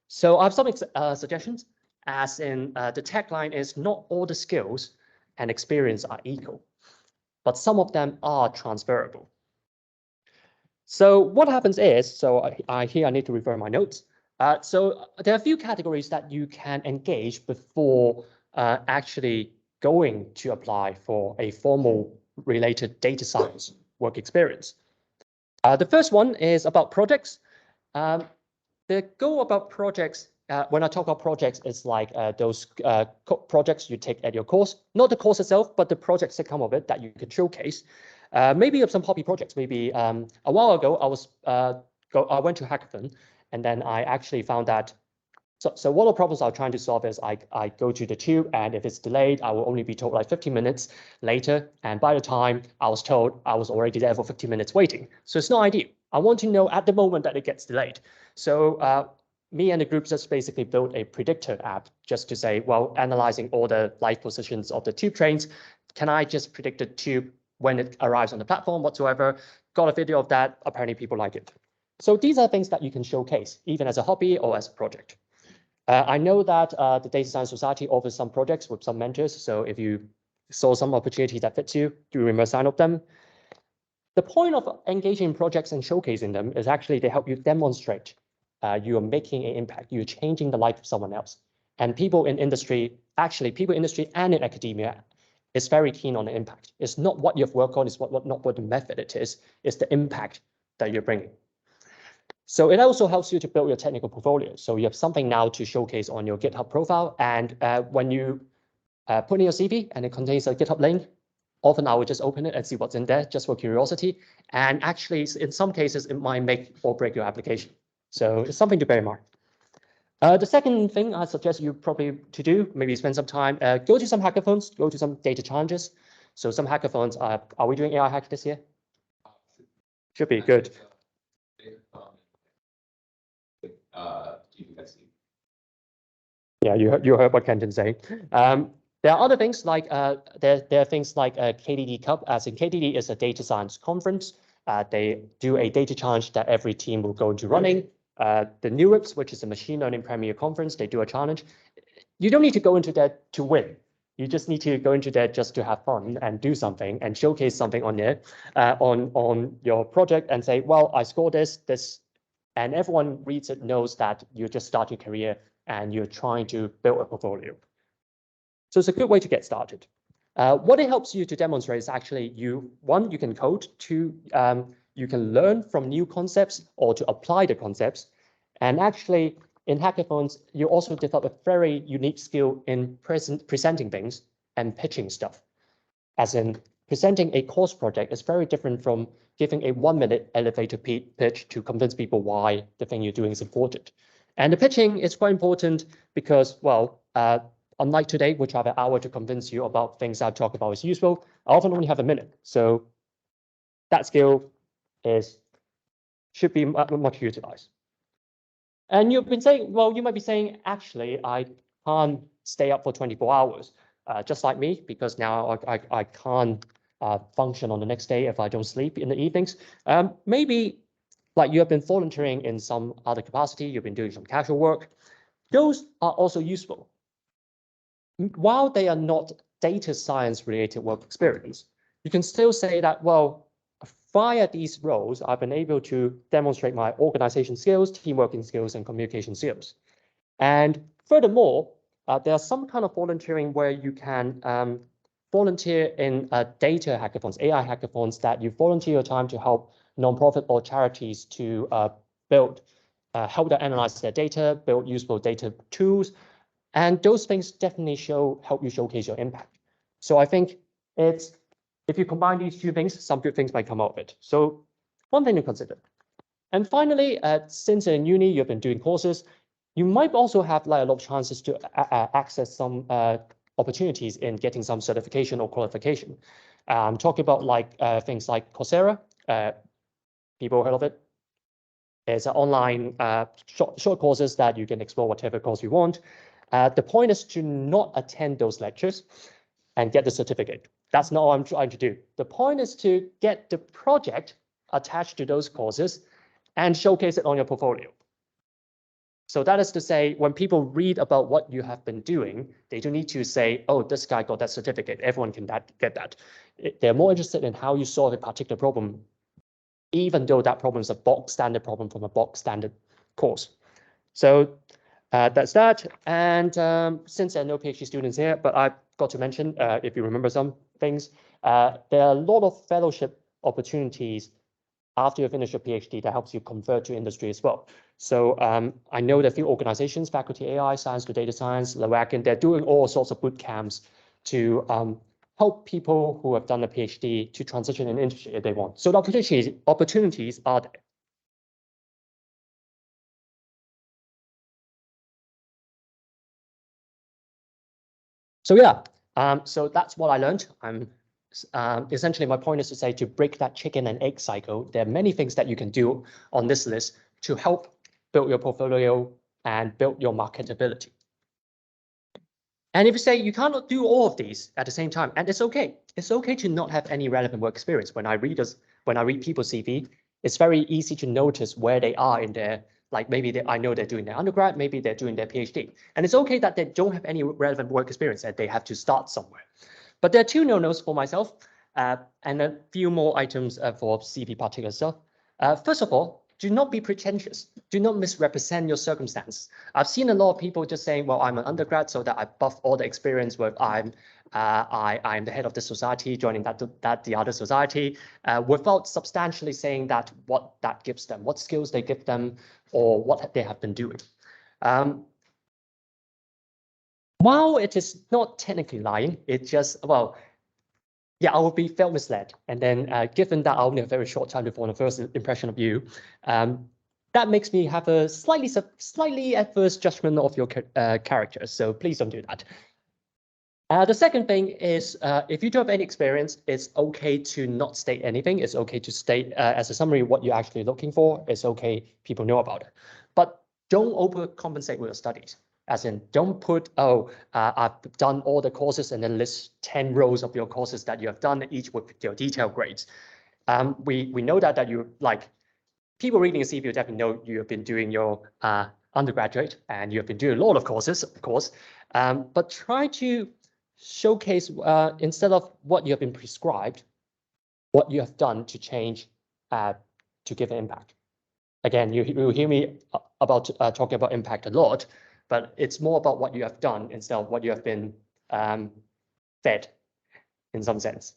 So I have some suggestions, as in the tagline is not all the skills and experience are equal, but some of them are transferable. So what happens is, so here I need to refer my notes. So there are a few categories that you can engage before actually going to apply for a formal related data science work experience. The first one is about projects. The goal about projects, when I talk about projects, it's like those projects you take at your course, not the course itself, but the projects that come of it that you could showcase. Maybe of some hobby projects. Maybe a while ago, I went to hackathon, and then I actually found that. So one of the problems I was trying to solve is I go to the tube, and if it's delayed, I will only be told like 15 minutes later. And by the time I was told, I was already there for 15 minutes waiting. So it's not ideal. I want to know at the moment that it gets delayed. So me and the group just basically built a predictor app just to say, well, analyzing all the live positions of the tube trains, can I just predict the tube when it arrives on the platform whatsoever? Got a video of that. Apparently people like it. So these are things that you can showcase, even as a hobby or as a project. I know that the Data Science Society offers some projects with some mentors. So if you saw some opportunity that fits you, do remember sign up them. The point of engaging in projects and showcasing them is actually to help you demonstrate you are making an impact, you're changing the life of someone else. And people in industry and in academia is very keen on the impact. It's not what you've worked on, it's not what the method it is, it's the impact that you're bringing. So it also helps you to build your technical portfolio. So you have something now to showcase on your GitHub profile. And when you put in your CV and it contains a GitHub link, often I will just open it and see what's in there just for curiosity. And actually, in some cases, it might make or break your application. So it's something to bear in mind. The second thing I suggest you probably to do, maybe spend some time, go to some hackathons, go to some data challenges. So some hackathons, are we doing AI Hack this year? Should be good. Yeah, you heard what Kenton saying. There are other things like there are things like KDD Cup, as in KDD is a data science conference. They do a data challenge that every team will go into running. The NeurIPS, which is a machine learning premier conference, they do a challenge. You don't need to go into that to win. You just need to go into that just to have fun and do something and showcase something on there, on your project and say, well, I scored this, and everyone reads it, knows that you just start your career and you're trying to build a portfolio. So it's a good way to get started. What it helps you to demonstrate is actually you can code, two, you can learn from new concepts or to apply the concepts. And actually in hackathons, you also develop a very unique skill in presenting things and pitching stuff. As in presenting a course project is very different from giving a 1-minute elevator pitch to convince people why the thing you're doing is important. And the pitching is quite important because, well, unlike today, which I have an hour to convince you about things I've talked about is useful, I often only have a minute. So that skill should be much utilized. And you've been saying, well, you might be saying, actually, I can't stay up for 24 hours, just like me, because now I can't function on the next day if I don't sleep in the evenings. Maybe like you have been volunteering in some other capacity, you've been doing some casual work. Those are also useful. While they are not data science related work experience, you can still say that, well, via these roles, I've been able to demonstrate my organization skills, team working skills, and communication skills. And furthermore, there are some kind of volunteering where you can volunteer in data hackathons, AI hackathons, that you volunteer your time to help nonprofit or charities to help them analyze their data, build useful data tools. And those things definitely help you showcase your impact. So I think if you combine these two things, some good things might come out of it. So one thing to consider. And finally, since in uni, you've been doing courses, you might also have like a lot of chances to access some opportunities in getting some certification or qualification. I'm talking about like things like Coursera. People heard of it? It's an online short courses that you can explore whatever course you want. The point is to not attend those lectures and get the certificate. That's not what I'm trying to do. The point is to get the project attached to those courses and showcase it on your portfolio. So that is to say, when people read about what you have been doing, they don't need to say, oh, this guy got that certificate. Everyone can get that. They're more interested in how you solve a particular problem, even though that problem is a box standard problem from a box standard course. So that's that. And since there are no PhD students here, but I've got to mention, if you remember some things, there are a lot of fellowship opportunities after you finish your PhD that helps you convert to industry as well. So I know there are a few organizations, Faculty AI, Science to Data Science, Lawakin, they're doing all sorts of boot camps to help people who have done a PhD to transition in industry if they want. So the opportunities are there. So yeah, so that's what I learned. Essentially, my point is to say to break that chicken and egg cycle, there are many things that you can do on this list to help build your portfolio and build your marketability. And if you say you cannot do all of these at the same time, and it's okay. It's okay to not have any relevant work experience. When I read people's CV, it's very easy to notice where they are in their, like maybe I know they're doing their undergrad, maybe they're doing their PhD. And it's okay that they don't have any relevant work experience and they have to start somewhere. But there are two no-nos for myself and a few more items for CV particular stuff. First of all, do not be pretentious. Do not misrepresent your circumstance. I've seen a lot of people just saying, well, I'm an undergrad, so that I buff all the experience with I'm the head of the society, joining the other society, without substantially saying that what that gives them, what skills they give them, or what they have been doing. While it is not technically lying, it just, well, yeah, I would be felt misled. And then given that I only have a very short time to form a first impression of you, that makes me have a slightly adverse judgment of your character. So please don't do that. The second thing is, if you don't have any experience, it's okay to not state anything. It's okay to state as a summary what you're actually looking for. It's okay, people know about it. But don't overcompensate with your studies. As in, don't put, oh, I've done all the courses and then list 10 rows of your courses that you have done, each with your detailed grades. We know that you, like, people reading a CV definitely know you have been doing your undergraduate and you have been doing a lot of courses, of course, but try to showcase, instead of what you have been prescribed, what you have done to change, to give an impact. Again, you hear me about talking about impact a lot, but it's more about what you have done instead of what you have been fed, in some sense.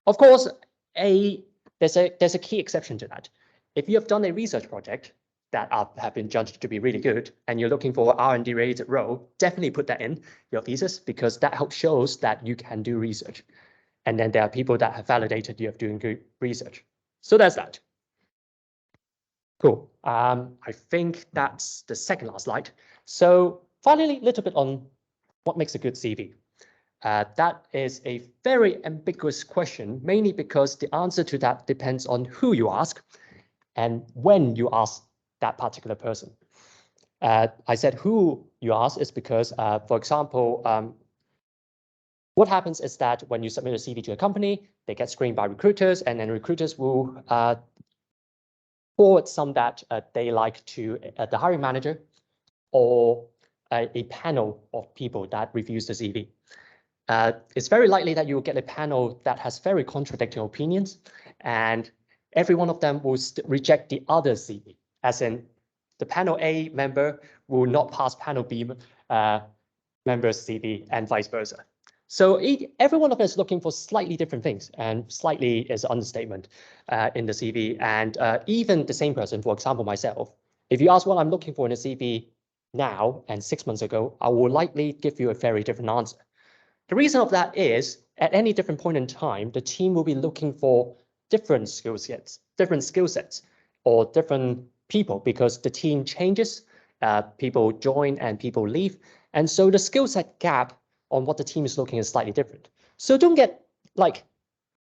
Of course, there's a key exception to that. If you have done a research project that have been judged to be really good, and you're looking for an R&D related role, definitely put that in your thesis, because that helps shows that you can do research. And then there are people that have validated you have doing good research. So that's that. Cool. I think that's the second last slide. So finally, a little bit on what makes a good CV. That is a very ambiguous question, mainly because the answer to that depends on who you ask and when you ask that particular person. I said who you ask is because, for example, what happens is that when you submit a CV to a company, they get screened by recruiters, and then recruiters will forward some that they like to the hiring manager or a panel of people that reviews the CV. It's very likely that you will get a panel that has very contradicting opinions, and every one of them will reject the other CV, as in the panel A member will not pass panel B member's CV and vice versa. So every one of us is looking for slightly different things, and slightly is an understatement in the CV. And even the same person, for example, myself, if you ask what I'm looking for in a CV now and 6 months ago, I will likely give you a very different answer. The reason of that is, at any different point in time, the team will be looking for different skill sets, or different people, because the team changes, people join and people leave. And so the skill set gap on what the team is looking is slightly different. So don't get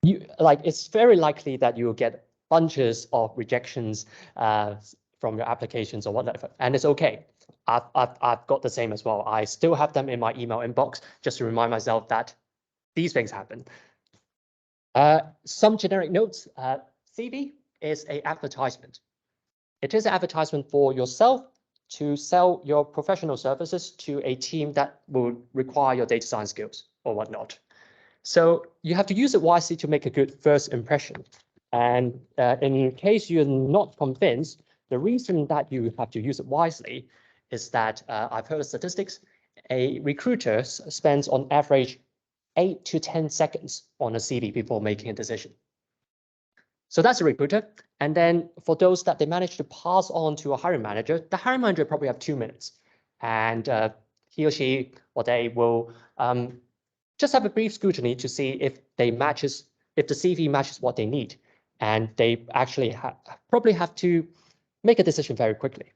it's very likely that you will get bunches of rejections from your applications or whatever, and it's okay. I've got the same as well. I still have them in my email inbox just to remind myself that these things happen. Some generic notes. CV is an advertisement. It is an advertisement for yourself to sell your professional services to a team that will require your data science skills or whatnot. So you have to use it wisely to make a good first impression. And in case you're not convinced, the reason that you have to use it wisely is that I've heard of statistics. A recruiter spends on average 8 to 10 seconds on a CV before making a decision. So that's a recruiter. And then for those that they manage to pass on to a hiring manager, the hiring manager probably have 2 minutes. And he or she or they will just have a brief scrutiny to see if the CV matches what they need. And they actually probably have to make a decision very quickly.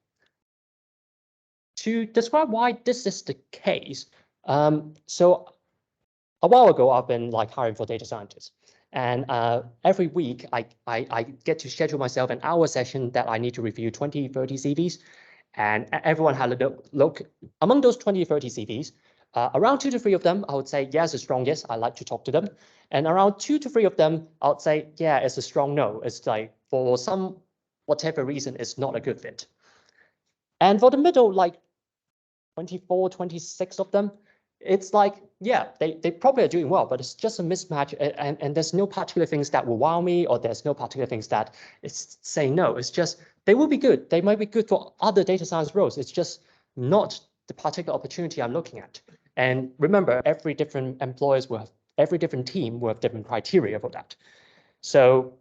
To describe why this is the case, so a while ago, I've been hiring for data scientists. And every week, I get to schedule myself an hour session that I need to review 20, 30 CVs. And everyone had a look. Among those 20, 30 CVs, around 2 to 3 of them, I would say, yes, a strong yes, I like to talk to them. And around 2 to 3 of them, I would say, yeah, it's a strong no. It's like, for some whatever reason, it's not a good fit. And for the middle, 24, 26 of them, it's like, yeah, they probably are doing well, but it's just a mismatch, and there's no particular things that will wow me, or there's no particular things that it's saying no. It's just they will be good. They might be good for other data science roles. It's just not the particular opportunity I'm looking at. And remember, every different employers will have, every different team will have different criteria for that. So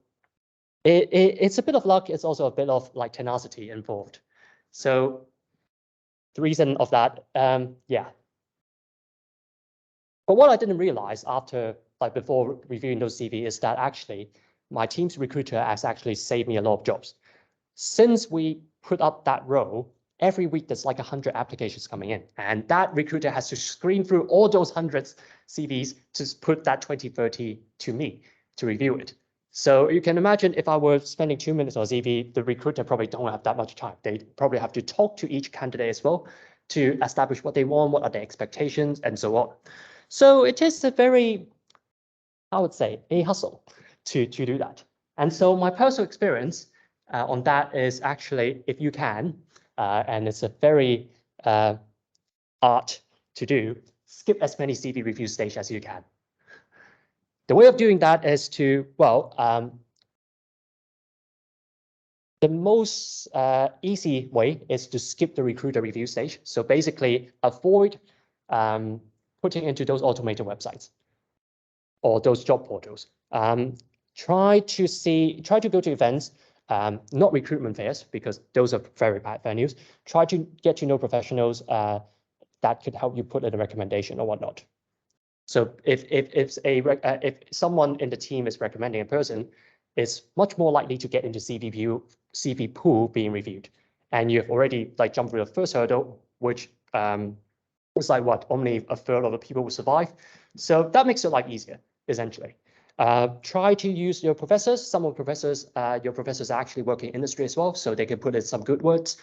it's a bit of luck. It's also a bit of like tenacity involved. So the reason of that, yeah. But what I didn't realize after, like before reviewing those CV is that actually my team's recruiter has actually saved me a lot of jobs. Since we put up that role, every week there's like 100 applications coming in, and that recruiter has to screen through all those hundreds CVs to put that 20, 30 to me to review it. So you can imagine if I were spending 2 minutes on CV, the recruiter probably don't have that much time. They probably have to talk to each candidate as well to establish what they want, what are their expectations, and so on. So it is a very, I would say, a hustle to do that. And so my personal experience on that is actually, if you can, and it's a very art to do, skip as many CV review stages as you can. The way of doing that is to, well, the most easy way is to skip the recruiter review stage. So basically avoid putting into those automated websites or those job portals. Try to go to events, not recruitment fairs, because those are very bad venues. Try to get to know professionals that could help you put in a recommendation or whatnot. So if someone in the team is recommending a person, it's much more likely to get into CV pool being reviewed. And you've already like jumped through the first hurdle, which it's like what, only a third of the people will survive. So that makes your life easier, essentially. Try to use your professors. Some of your professors are actually working in industry as well, so they can put in some good words.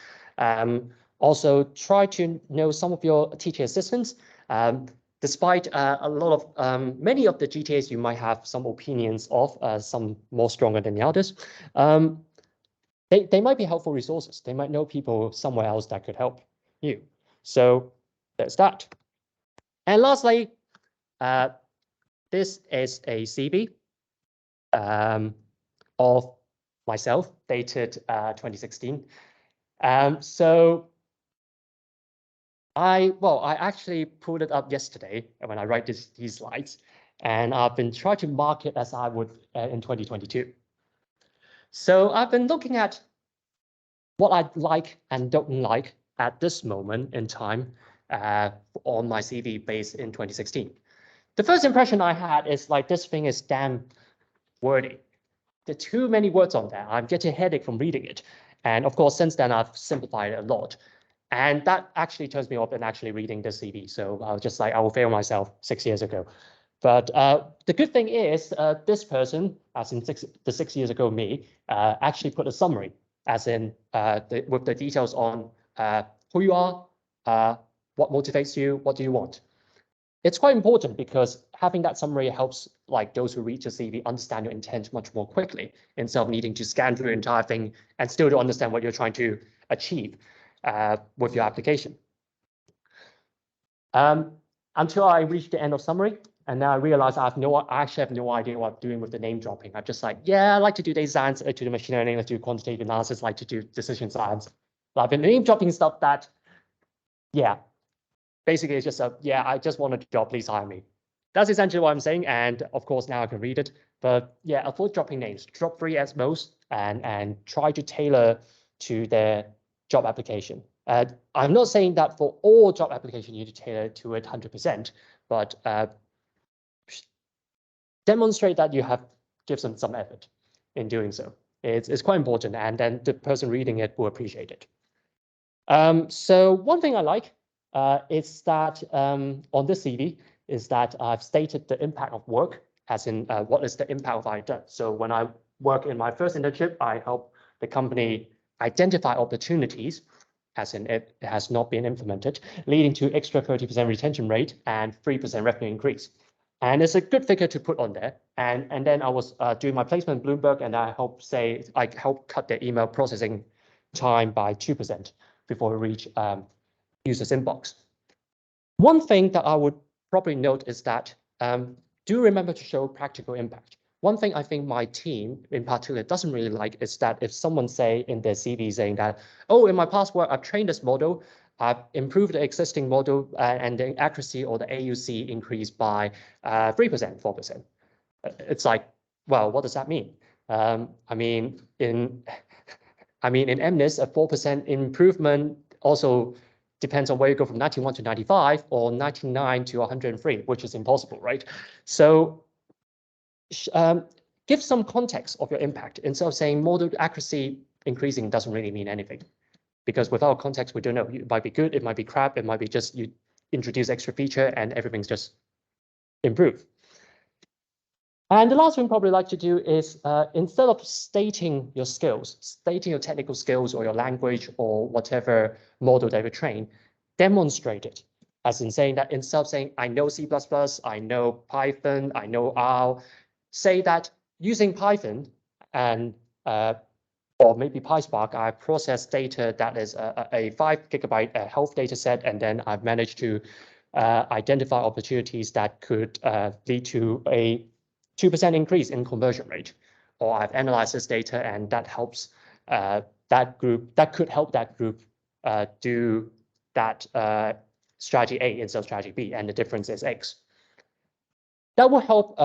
Also, try to know some of your teaching assistants. Despite a lot of many of the GTAs you might have some opinions of, some more stronger than the others. They might be helpful resources. They might know people somewhere else that could help you. So there's that. And lastly, this is a CV of myself, dated 2016. So I actually pulled it up yesterday when I write these slides, and I've been trying to mark it as I would in 2022. So I've been looking at what I like and don't like at this moment in time on my CV based in 2016. The first impression I had is like, this thing is damn wordy. There are too many words on there. I'm getting a headache from reading it. And of course, since then, I've simplified it a lot. And that actually turns me off in actually reading the CV. So I was just like, I will fail myself 6 years ago. But the good thing is this person, as in the 6 years ago me, actually put a summary, as in with the details on who you are, what motivates you, what do you want. It's quite important because having that summary helps like those who read your CV understand your intent much more quickly instead of needing to scan through the entire thing and still to understand what you're trying to achieve with your application. Until I reached the end of summary, and now I realized I actually have no idea what I'm doing with the name dropping. I'm just like, yeah, I like to do data science, I like to do machine learning, I like to do quantitative analysis, I like to do decision science. But I've been name dropping stuff that, yeah, basically it's just yeah, I just want a job, please hire me. That's essentially what I'm saying. And of course, now I can read it. But yeah, avoid dropping names, drop 3 at most, and try to tailor to their job application. I'm not saying that for all job application you need to tailor to it 100%, but demonstrate that you have given some effort in doing so. It's quite important, and then the person reading it will appreciate it. So one thing I like is that on this CV is that I've stated the impact of work, as in what is the impact of I done. So when I work in my first internship, I help the company identify opportunities, as in it has not been implemented, leading to extra 30% retention rate and 3% revenue increase. And it's a good figure to put on there. And then I was doing my placement in Bloomberg, and I helped cut the email processing time by 2% before we reach users' inbox. One thing that I would probably note is that do remember to show practical impact. one thing I think my team in particular doesn't really like is that if someone say in their CV saying that, oh, in my past work, I've trained this model, I've improved the existing model and the accuracy or the AUC increased by 3%, 4%. It's like, well, what does that mean? I mean, in MNIST, a 4% improvement also depends on where you go from 91 to 95 or 99 to 103, which is impossible, right? So give some context of your impact. Instead of saying model accuracy increasing doesn't really mean anything, because without context, we don't know. It might be good, it might be crap, it might be just you introduce extra feature and everything's just improved. And the last thing I'd probably like to do is instead of stating your skills, stating your technical skills or your language or whatever model that you train, demonstrate it. As in saying that instead of saying, I know C++, I know Python, I know R, say that using Python and or maybe PySpark, I process data that is a 5 GB health data set, and then I've managed to identify opportunities that could lead to a 2% increase in conversion rate. Or I've analyzed this data and that helps that group, that could help that group do that strategy A instead of strategy B, and the difference is X. That will help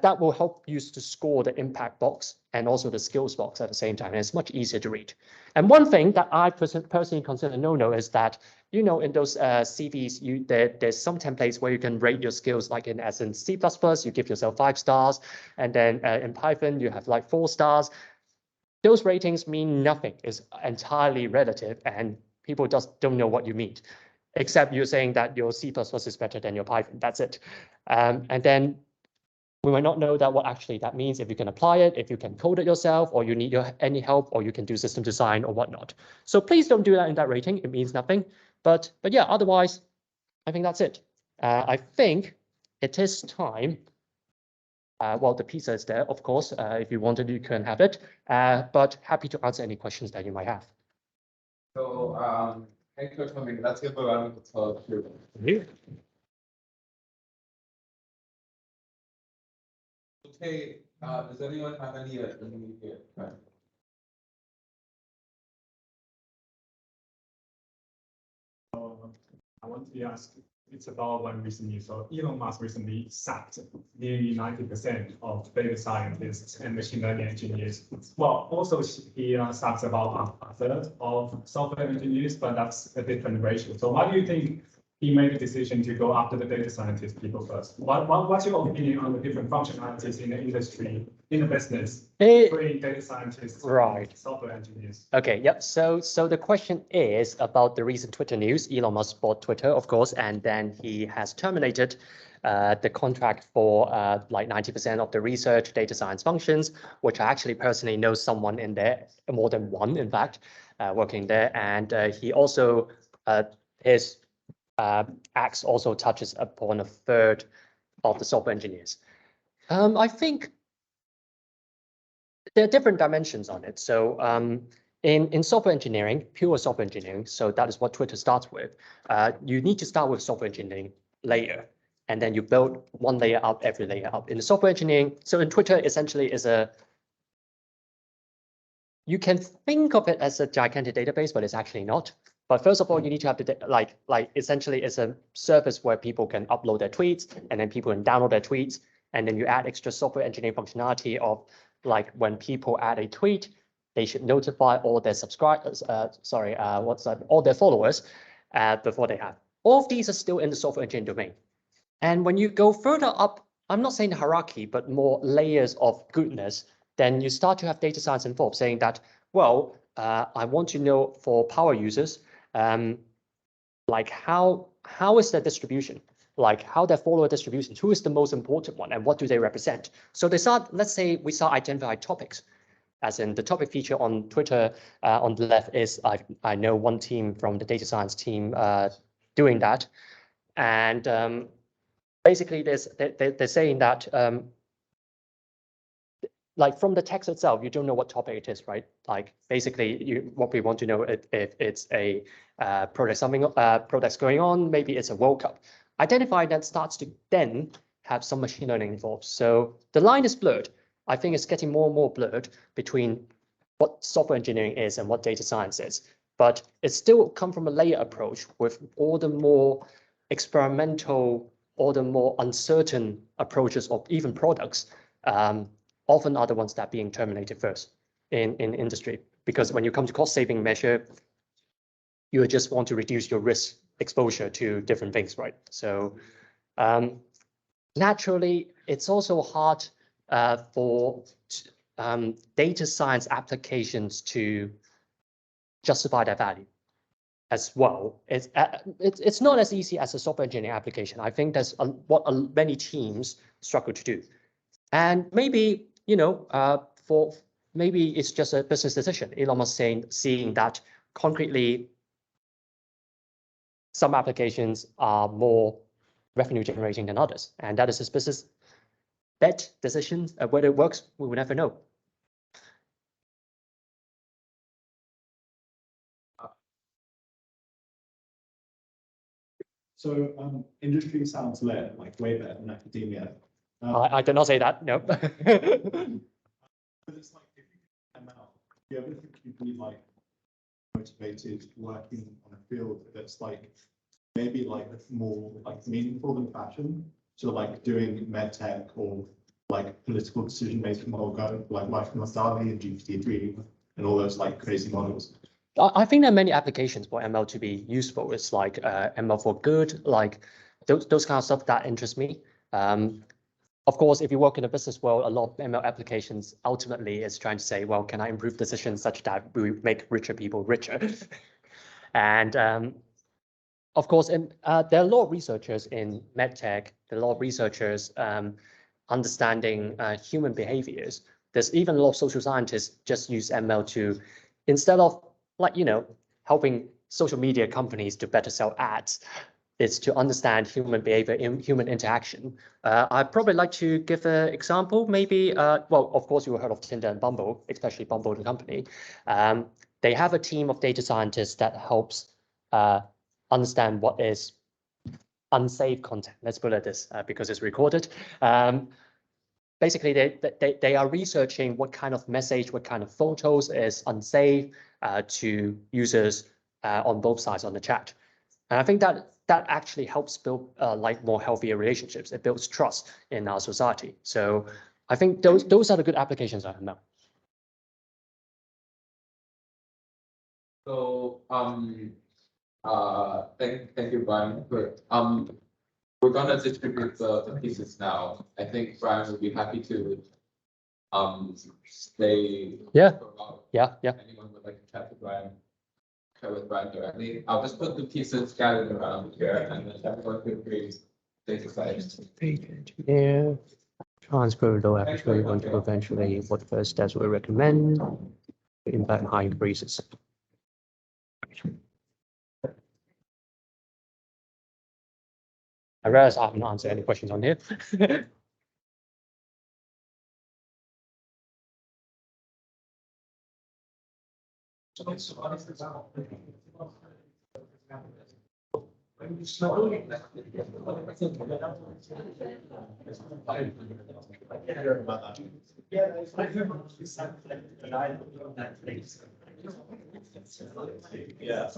that will help you to score the impact box and also the skills box at the same time. And it's much easier to read. And one thing that I personally consider no-no is that, you know, in those CVs, there's some templates where you can rate your skills, like in C++, you give yourself 5 stars. And then in Python, you have like 4 stars. Those ratings mean nothing. It's entirely relative, and people just don't know what you mean, except you're saying that your C++ is better than your Python. That's it. And then we might not know that what actually that means, if you can apply it, if you can code it yourself, or you need any help, or you can do system design or whatnot. So please don't do that in that rating. It means nothing. But yeah, otherwise, I think that's it. I think it is time. Well, the pizza is there, of course. If you wanted, you can have it. But happy to answer any questions that you might have. So thank you for coming. Let's give a round of applause. Okay, does anyone have any here? I want to ask, it's about one recent news. So Elon Musk recently sacked nearly 90% of data scientists and machine learning engineers. Well, also he sacked about a third of software engineers, but that's a different ratio. So why do you think he made the decision to go after the data scientist people first? What's your opinion on the different functionalities in the industry, in the business, between data scientists and software engineers? Okay, yep. So the question is about the recent Twitter news. Elon Musk bought Twitter, of course, and then he has terminated the contract for like 90% of the research data science functions, which I actually personally know someone in there, more than one, in fact, working there. And he also, his axe also touches upon a third of the software engineers. I think there are different dimensions on it. So in software engineering, pure software engineering, so that is what Twitter starts with. You need to start with software engineering layer, and then you build one layer up, every layer up. In the software engineering, so in Twitter essentially is you can think of it as a gigantic database, but it's actually not. But first of all, you need to have the like essentially it's a service where people can upload their tweets, and then people can download their tweets, and then you add extra software engineering functionality of like when people add a tweet, they should notify all their subscribers, all their followers before they have. All of these are still in the software engineering domain. And when you go further up, I'm not saying the hierarchy, but more layers of goodness, then you start to have data science involved, saying that, well, I want to know for power users, like how is their distribution? Like how their follower distributions, who is the most important one and what do they represent? So they start, let's say we start identifying topics, as in the topic feature on Twitter on the left is, I know one team from the data science team doing that. And basically they're saying that like from the text itself, you don't know what topic it is, right? Like basically what we want to know if it's a project's going on, maybe it's a World Cup. Identify that starts to then have some machine learning involved. So the line is blurred. I think it's getting more and more blurred between what software engineering is and what data science is. But it still come from a layer approach with all the more experimental, all the more uncertain approaches of even products, often are the ones that are being terminated first in industry. Because when you come to cost saving measure, you just want to reduce your risk exposure to different things, right? So naturally, it's also hard for data science applications to justify their value as well. It's not as easy as a software engineering application. I think that's what many teams struggle to do. And maybe, you know, maybe it's just a business decision. Elon Musk seeing that concretely some applications are more revenue generating than others. And that is his business bet decision. Whether it works, we will never know. So industry sounds led, like way better than academia. I did not say that, no. But it's like, if you can ML, do you ever think you'd be like motivated working on a field that's like maybe like more like meaningful than fashion? So like doing med tech or like political decision making model go like working on DALI and GPT-3 and all those like crazy models. I think there are many applications for ML to be useful. It's like ML for good, like those kind of stuff that interest me. Of course, if you work in a business world, a lot of ML applications ultimately is trying to say, well, can I improve decisions such that we make richer people richer? And of course, there are a lot of researchers in medtech, there are a lot of researchers understanding human behaviors. There's even a lot of social scientists just use ML to, instead of like, you know, helping social media companies to better sell ads, it's to understand human behavior, human interaction. I'd probably like to give an example, maybe, well, of course, you have heard of Tinder and Bumble, especially Bumble, the company. They have a team of data scientists that helps understand what is unsafe content. Let's put it this, because it's recorded. Basically, they are researching what kind of message, what kind of photos is unsafe to users on both sides on the chat. And I think that actually helps build like more healthier relationships. It builds trust in our society. So I think those are the good applications I know. So thank you, Brian. We're gonna distribute the pieces now. I think Brian will be happy to stay. Yeah. For a while. Yeah. Anyone would like to chat with Brian directly? I'll just put the pieces scattered around here, and then everyone can create data science. Yeah. Transfer low actually want to eventually what first steps we recommend to impact high increases. I realize I haven't answered any questions on here. Yeah.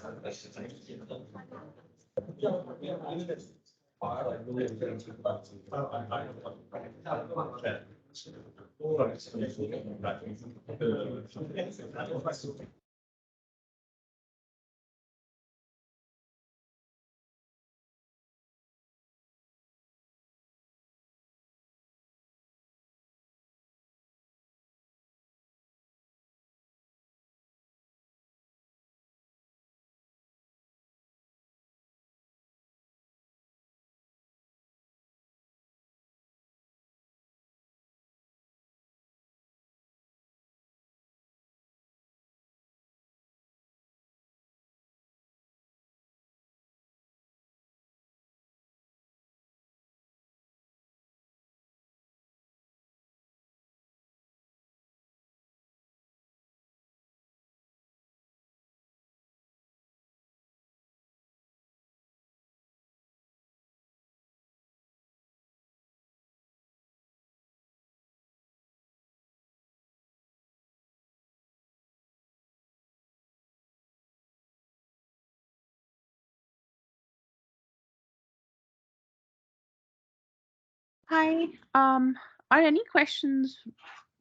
Hi. Are any questions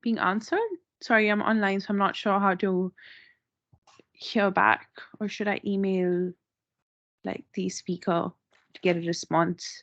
being answered? Sorry, I'm online, so I'm not sure how to hear back, or should I email like the speaker to get a response?